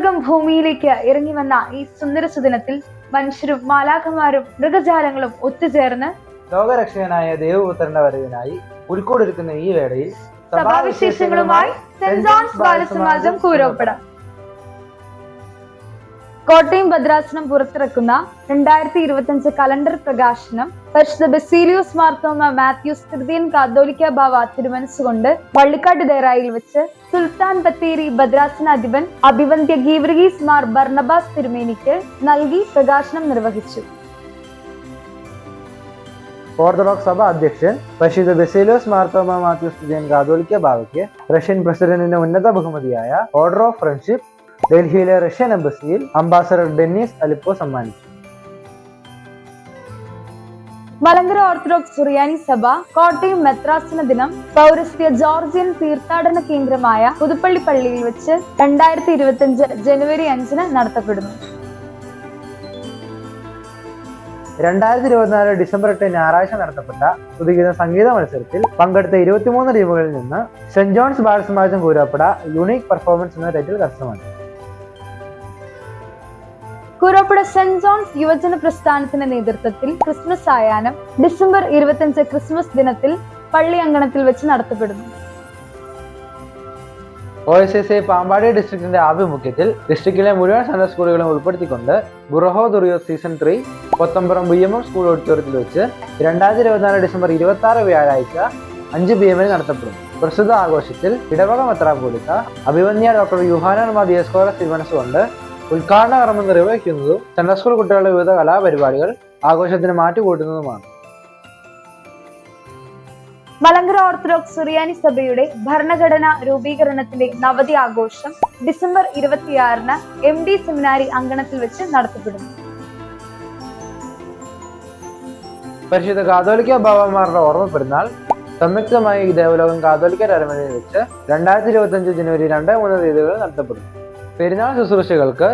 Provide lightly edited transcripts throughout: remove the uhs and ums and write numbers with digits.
സ്വർഗം ഭൂമിയിലേക്ക് ഇറങ്ങി വന്ന ഈ സുന്ദര സുദിനത്തിൽ മനുഷ്യരും മാലാഖമാരും മൃഗജാലങ്ങളും ഒത്തുചേർന്ന് ലോകരക്ഷകനായ ദേവപുത്രന്റെ വരവിനായി ഉൾക്കൊണ്ടിരിക്കുന്ന ഈ വേളയിൽ സഭാവിശേഷങ്ങളുമായി സെന്റ് ജോൺസ് ബാലസമാജം കൂരോപ്പട കോട്ടയം ഭദ്രാസനം പുറത്തിറക്കുന്ന 2025 കലണ്ടർ പ്രകാശനം പരിശുദ്ധ ബസീലിയോസ് മാർത്തോമ മാത്യൂസ് തൃതീയൻ കാതോലിക്ക ബാവ തിരുമനസ്സുകൊണ്ട് വള്ളിക്കാട്ട് ദേറായിൽ വെച്ച് സുൽത്താൻ ബത്തേരി ഭദ്രാസന അധിപൻ അഭിവന്ദ്യ ഗീവർഗീസ് മാർ ബർണബാസ് തിരുമേനിക്ക് നൽകി പ്രകാശനം നിർവഹിച്ചു. ഓർത്തഡോക്സ് സഭ അധ്യക്ഷൻ പരിശുദ്ധ ബസീലിയോസ് മാർത്തോമ മാത്യൂസ് തൃതീയൻ കാതോലിക്ക ബാവയ്ക്ക് റഷ്യൻ പ്രസിഡന്റിന്റെ ഉന്നത ബഹുമതിയായ ഓർഡർ ഓഫ് ഫ്രണ്ട്ഷിപ്പ് ഡൽഹിയിലെ റഷ്യൻ എംബസിയിൽ അംബാസഡർ ഡെന്നീസ് അലിപ്പോ സമ്മാനിച്ചു. മലങ്കര ഓർത്തഡോക്സ് സുറിയാനി സഭ കോട്ടയം മെത്രാസന ദിനം പൗരസ്ത്യ ജോർജിയൻ തീർത്ഥാടന കേന്ദ്രമായ പുതുപ്പള്ളി പള്ളിയിൽ വെച്ച് 2025 ജനുവരി 5 നടത്തപ്പെടുന്നു. 2024 ഡിസംബർ 8 ഞായറാഴ്ച നടത്തപ്പെട്ട പുതുഗീത സംഗീത മത്സരത്തിൽ പങ്കെടുത്ത 23 ടീമുകളിൽ നിന്ന് saint John's Balasamajam Kooroppada unique performance എന്ന ടൈറ്റിൽ കരസ്ഥമാക്കി. കൂരോപ്പട സെന്റ് ജോൺസ് യുവജന പ്രസ്ഥാനത്തിന്റെ നേതൃത്വത്തിൽ ക്രിസ്മസ് സായാഹ്നം ഡിസംബർ 25 ക്രിസ്മസ് ദിനത്തിൽ പള്ളി അങ്കണത്തിൽ വെച്ച് നടത്തപ്പെടുന്നു. OSSA പാമ്പാടി ഡിസ്ട്രിക്റ്റിന്റെ ആഭിമുഖ്യത്തിൽ ഡിസ്ട്രിക്റ്റിലെ മുഴുവൻ സൺഡേ സ്കൂളുകളും ഉൾപ്പെടുത്തിക്കൊണ്ട് ബുറഹോ ദുറിയോ സീസൺ 3 കൊത്തമ്പുറം BMM സ്കൂൾ ഓഡിറ്റോറിയത്തിൽ വെച്ച് 2024 ഡിസംബർ 26 വ്യാഴാഴ്ച 5 PM നടത്തപ്പെടും. പ്രസ്തുത ആഘോഷത്തിൽ ഇടവക മെത്രാപ്പോലീത്ത അഭിവന്യ ഡോക്ടർ യുഹാനാൻ മാർ ദിയസ്കോറസ് തിരുമനസ്സുകൊണ്ട് ഉദ്ഘാടന കർമ്മം നിർവഹിക്കുന്നതും സൺഡേ സ്കൂൾ കുട്ടികളുടെ വിവിധ കലാപരിപാടികൾ ആഘോഷത്തിന് മാറ്റുകൂട്ടുന്നതുമാണ്. മലങ്കര ഓർത്തഡോക്സ് സുറിയാനി സഭയുടെ ഭരണഘടനാ രൂപീകരണത്തിന്റെ നവതി ആഘോഷം ഡിസംബർ 26 MD സെമിനാരി അങ്കണത്തിൽ വെച്ച് നടത്തപ്പെടുന്നു. പരിശുദ്ധ കാതോലിക്ക ബാവമാരുടെ ഓർമ്മ പെരുന്നാൾ സംയുക്തമായി ദേവലോകം കാതോലിക്ക അരമനയിൽ വെച്ച് 2025 ജനുവരി 2-3 തീയതികളിൽ നടത്തപ്പെടുന്നു. പെരുന്നാൾ ശുശ്രൂഷകൾക്ക്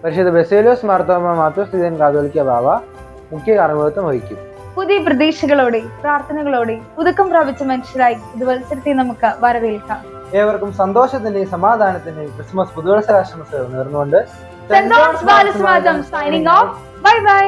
പരിശുദ്ധ ബസേലിയോസ് മാർത്തോമ മാത്യൂസ് തൃതീയൻ കാതോലിക്ക ബാവ മുഖ്യ കാർമ്മികത്വം വഹിക്കും. പുതിയ പ്രതീക്ഷകളോടെ പ്രാർത്ഥനകളോടെ പുതുക്കം പ്രാപിച്ച മനുഷ്യരായി പുതുവത്സരത്തെ നമുക്ക് വരവേൽക്കാം. ഏവർക്കും സന്തോഷത്തിന്റെയും സമാധാനത്തിന്റെയും ക്രിസ്മസ് പുതുവത്സരാശംസകൾ നേർന്നുകൊണ്ട് saint John's Balasamajam signing off. Bye by.